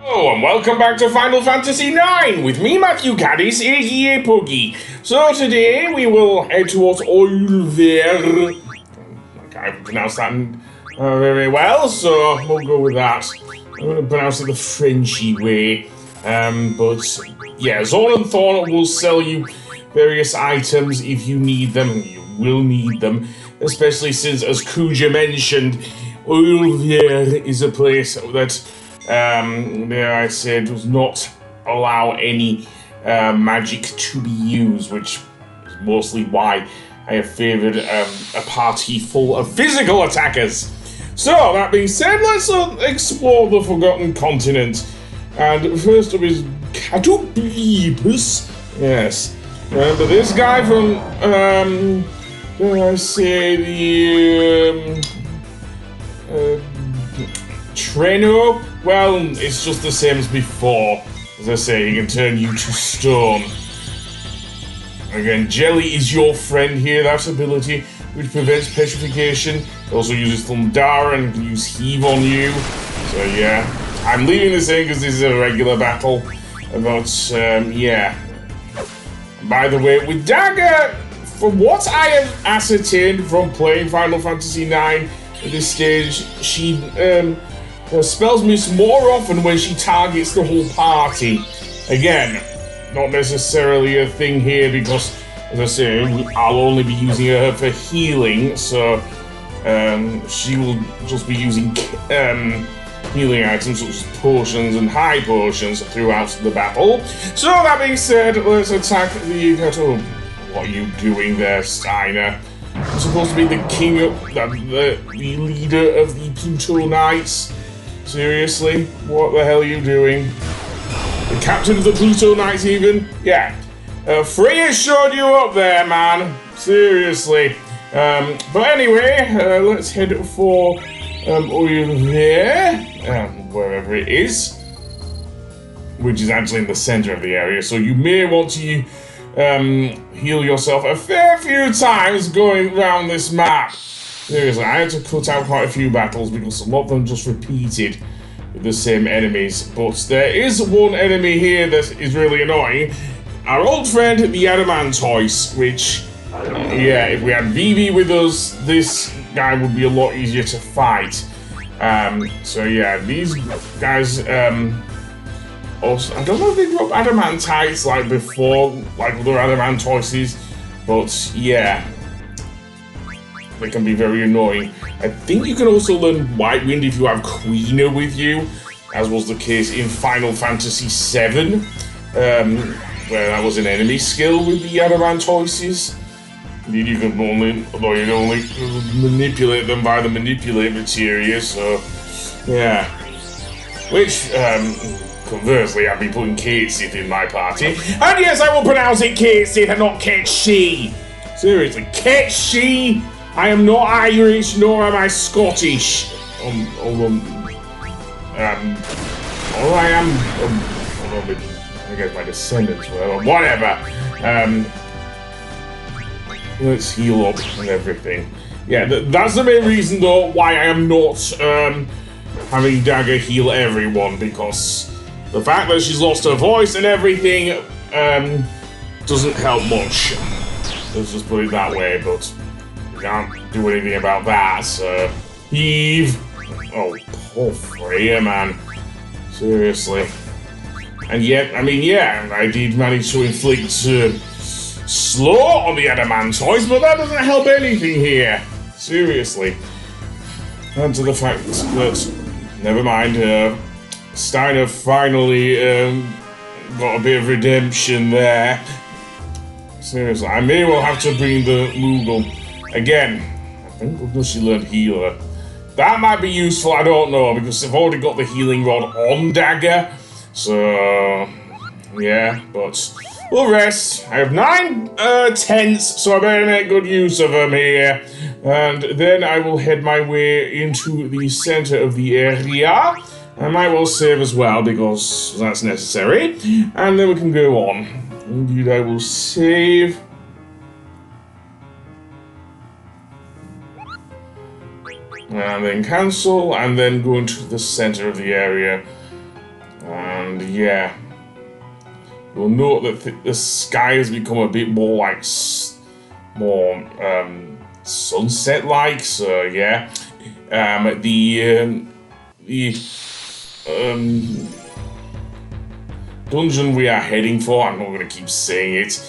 Hello and welcome back to Final Fantasy IX with me, Matthew Caddis, aka Puggy. So today we will head towards Oeilvert. I can't pronounce that very well, so we'll go with that. I'm going to pronounce it the Frenchy way. But yeah, Zorn and Thorn will sell you various items if you need them, and you will need them, especially since, as Kuja mentioned, Oeilvert is a place that dare I say, does not allow any magic to be used, which is mostly why I have favoured a party full of physical attackers. So, that being said, let's explore the Forgotten Continent. And first up is Catubipus. Yes. Remember this guy from, dare I say, the, Treno? Well, it's just the same as before. As I say, he can turn you to stone. Again, Jelly is your friend here, that ability, which prevents petrification. It also uses Thundara and can use Heave on you. So yeah, I'm leaving this in because this is a regular battle. But, yeah. By the way, with Dagger, from what I have ascertained from playing Final Fantasy IX at this stage, she, her spells miss more often when she targets the whole party. Again, not necessarily a thing here because, as I say, I'll only be using her for healing, so she will just be using healing items such as potions and high potions throughout the battle. So that being said, let's attack the... What are you doing there, Steiner? You're supposed to be the king of... the leader of the Pluto Knights. Seriously? What the hell are you doing? The captain of the Pluto Knights even? Yeah. Freya showed you up there, man. Seriously. But anyway, let's head for Oeilvert, wherever it is. Which is actually in the center of the area, so you may want to heal yourself a fair few times going around this map. Seriously, I had to cut out quite a few battles because a lot of them just repeated with the same enemies. But there is one enemy here that is really annoying. Our old friend, the Adamantoise, which, yeah, if we had Vivi with us, this guy would be a lot easier to fight. So yeah, these guys, also, I don't know if they drop Adamantites like before, like other Adamantoises, but yeah. They can be very annoying. I think you can also learn White Wind if you have Queener with you, as was the case in Final Fantasy VII, where that was an enemy skill with the Adamantoises. Indeed, you can only manipulate them by the manipulate materia, so yeah. Which, conversely, I've been putting Kate Sith in my party. And yes, I will pronounce it Kate Sith and not Kate She. Seriously, Kate She. I am not Irish, nor am I Scottish. Or I am. I guess my descendants were. Whatever. Let's heal up and everything. Yeah, that's the main reason, though, why I am not having Dagger heal everyone, because the fact that she's lost her voice and everything doesn't help much. Let's just put it that way, but. Can't do anything about that, so... Heave! Oh, poor Freya, man. Seriously. And yet, I mean, yeah, I did manage to inflict slow on the Adamantoise, but that doesn't help anything here. Seriously. And to the fact that, never mind, Steiner finally got a bit of redemption there. Seriously, I may well have to bring the Moogle. Again, I think does she learn Healer? That might be useful, I don't know, because I've already got the healing rod on Dagger. So, yeah, but we'll rest. I have 9 tents, so I better make good use of them here. And then I will head my way into the center of the area. I might well save as well, because that's necessary. And then we can go on. Indeed, I will save. And then cancel, and then go into the center of the area. And yeah, you'll note that the sky has become a bit more like more sunset-like. So yeah, the dungeon we are heading for, I'm not going to keep saying it,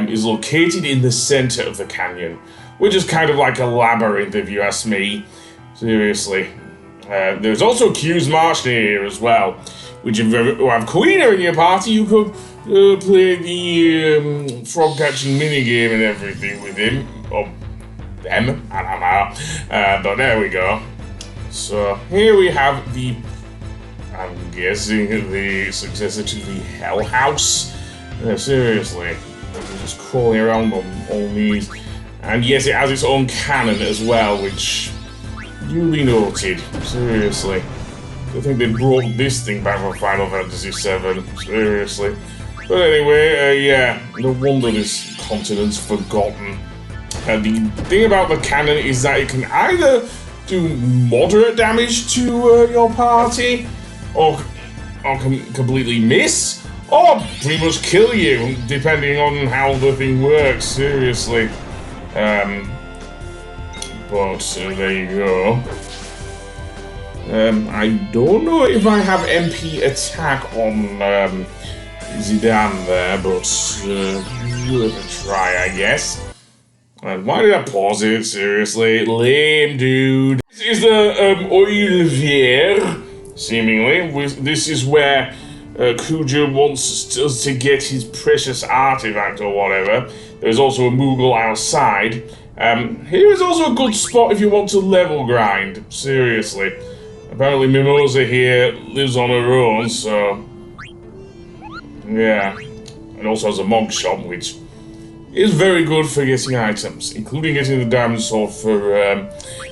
is located in the center of the canyon, which is kind of like a labyrinth if you ask me. Seriously. There's also Q's March near here as well, which if you have Kuja in your party, you could play the frog catching minigame and everything with him, or them, I don't know, but there we go. So here we have the, I'm guessing, the successor to the Hell House. Seriously, just crawling around on all these. And yes, it has its own cannon as well, which duly noted. Seriously, I think they brought this thing back from Final Fantasy VII. Seriously, but anyway, yeah, no wonder this continent's forgotten. The thing about the cannon is that it can either do moderate damage to your party, or can completely miss, or pretty much kill you, depending on how the thing works. Seriously. But there you go. I don't know if I have MP attack on Zidane there, but worth a try, I guess. And why did I pause it? Seriously, lame, dude. This is the Oeilvert, seemingly. This is where Kuja wants us to get his precious artifact or whatever. There's also a Moogle outside. Here is also a good spot if you want to level grind. Seriously. Apparently Mimosa here lives on her own, so yeah. And also has a monk shop, which is very good for getting items, including getting the diamond sword for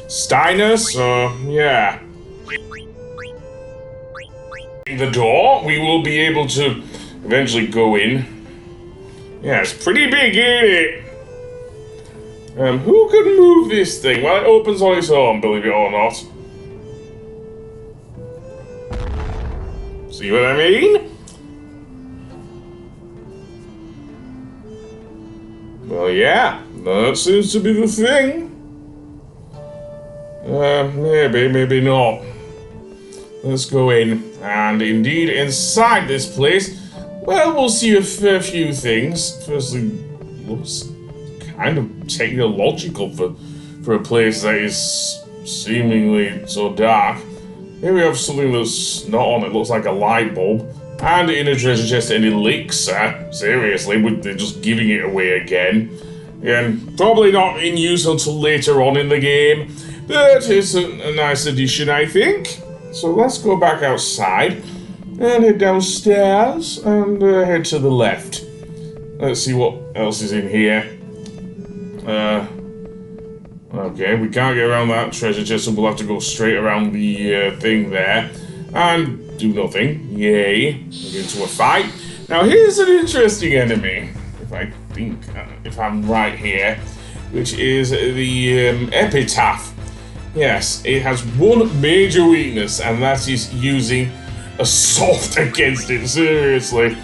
Steiner, so yeah. The door, we will be able to eventually go in. Yeah, it's pretty big, ain't it? Who can move this thing? Well, it opens on its own, believe it or not. See what I mean? Well, yeah, that seems to be the thing. Maybe, maybe not. Let's go in. And indeed, inside this place, well, we'll see a fair few things. Firstly, looks kind of technological for a place that is seemingly so dark. Here we have something that's not on. It looks like a light bulb. And in a treasure chest, an elixir. Seriously, they're just giving it away again. And probably not in use until later on in the game. But it's a nice addition, I think. So let's go back outside and head downstairs and head to the left. Let's see what else is in here. Okay, we can't get around that treasure chest, so we'll have to go straight around the thing there and do nothing. Yay. We'll get into a fight. Now here's an interesting enemy, if I think, if I'm right here, which is the Epitaph. Yes, it has one major weakness, and that is using Assault against it, seriously.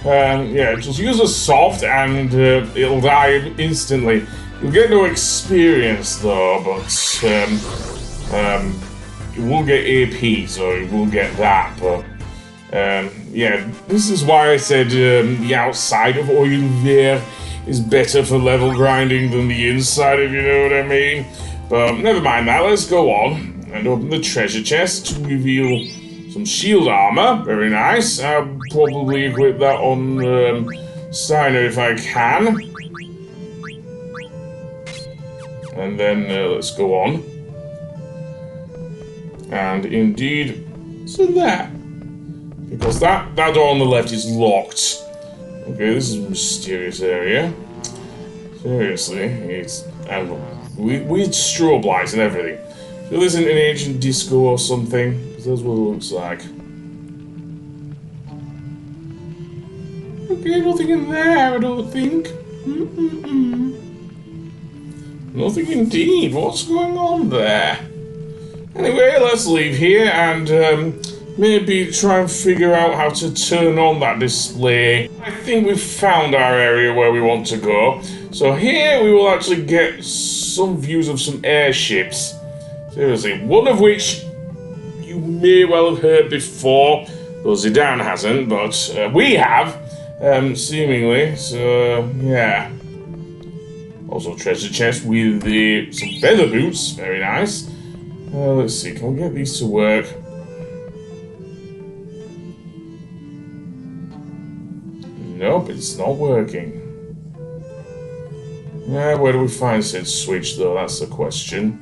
Yeah, just use Assault and it'll die instantly. You'll get no experience though, but you will get AP, so you will get that, but yeah, this is why I said the outside of Oeilvert is better for level grinding than the inside, if you know what I mean. But never mind that, let's go on and open the treasure chest to reveal some shield armor. Very nice. I'll probably equip that on Steiner if I can. And then let's go on. And indeed, so that. Because that door on the left is locked. Okay, this is a mysterious area. Seriously, it's weird strobe lights and everything. So this isn't an ancient disco or something, because that's what it looks like. Okay, nothing in there, I don't think. Nothing indeed. What's going on there? Anyway, let's leave here and maybe try and figure out how to turn on that display. I think we've found our area where we want to go. So here we will actually get some views of some airships. Seriously, one of which you may well have heard before, though Zidane hasn't, but we have, seemingly. So, yeah. Also treasure chest with some feather boots, very nice. Let's see, can we get these to work? Nope, it's not working. Where do we find said switch though? That's the question.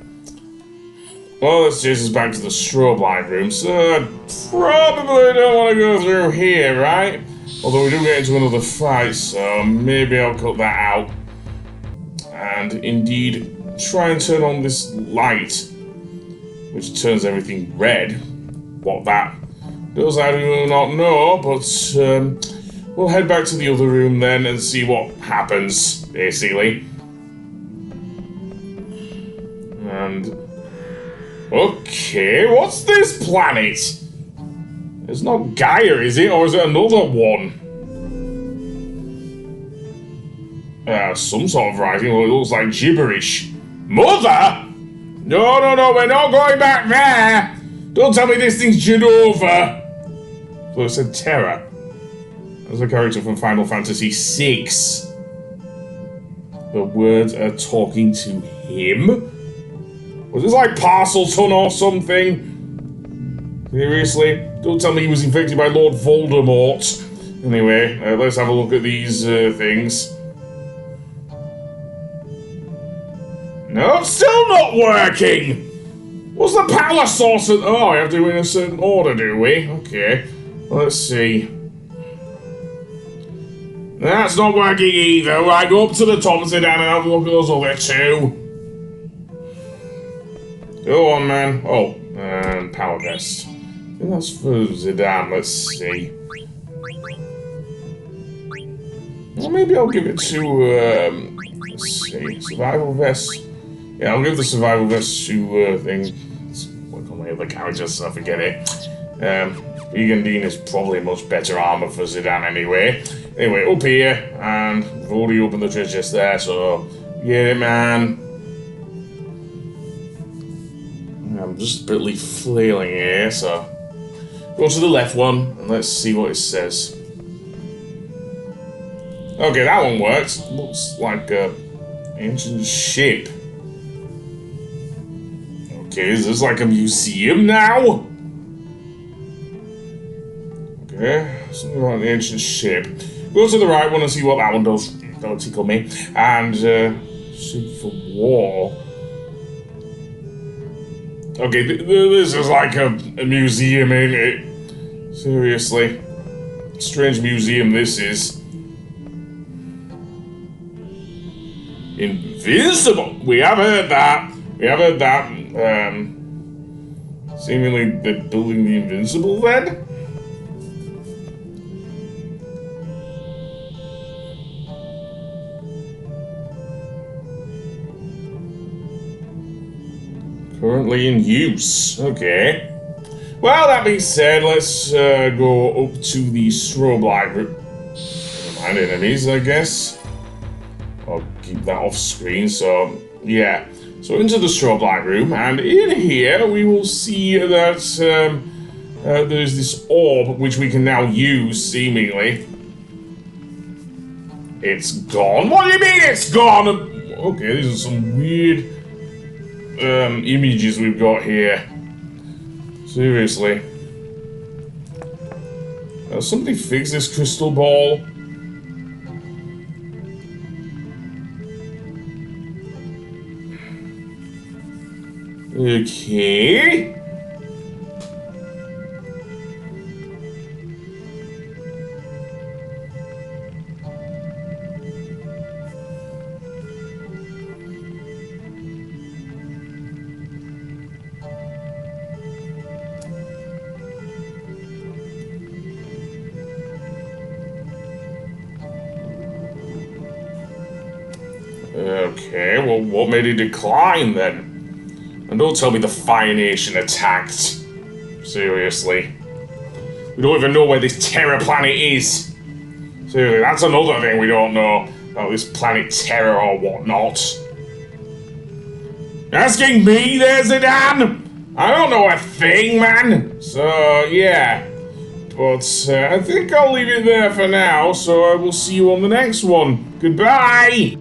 Well, let's chase us back to the strobe light room, so I probably don't want to go through here, right? Although we do get into another fight, so maybe I'll cut that out. And indeed, try and turn on this light, which turns everything red. What that does, I do not know, but we'll head back to the other room then and see what happens, basically. And... okay, what's this planet? It's not Gaia, is it? Or is it another one? Some sort of writing, well, it looks like gibberish. Mother? No, we're not going back there! Don't tell me this thing's Genova! So it said Terra. That's a character from Final Fantasy VI. The words are talking to him? Was this like Parselton or something? Seriously? Don't tell me he was infected by Lord Voldemort. Anyway, let's have a look at these things. No, it's still not working! What's the power source? Oh, we have to do it in a certain order, do we? Okay. Let's see. That's not working either. Right, go up to the top and sit down and have a look at those other two. Go on, man. Oh, and power vest. I think that's for Zidane. Let's see. Well, maybe I'll give it to, let's see, survival vest. Yeah, I'll give the survival vest to, let's work on my other characters so I forget it. Vegan is probably much better armor for Zidane anyway. Anyway, up here, and we've already opened the treasure chest there, so get it, man. I'm just barely flailing here, so go to the left one, and let's see what it says. Okay, that one works. Looks like an ancient ship. Okay, is this like a museum now? Okay, something about an ancient ship. Go to the right one and see what that one does. Don't tickle me. And, ship for war. Okay, this is like a museum, ain't it? Seriously. Strange museum this is. Invincible! We have heard that. We have heard that. Seemingly they're building the Invincible then? Currently in use. Okay. Well, that being said, let's go up to the strobe light room. Never mind enemies, I guess. I'll keep that off screen, so yeah. So into the strobe light room, and in here we will see that there's this orb which we can now use, seemingly. It's gone? What do you mean it's gone? Okay, these are some weird images we've got here. Seriously. Somebody fix this crystal ball. Okay. Okay, well, what made it decline then? And don't tell me the Fire Nation attacked. Seriously. We don't even know where this Terra planet is. Seriously, that's another thing we don't know about this planet Terra or whatnot. Asking me there, Zidane? I don't know a thing, man. So, yeah. But I think I'll leave it there for now, so I will see you on the next one. Goodbye!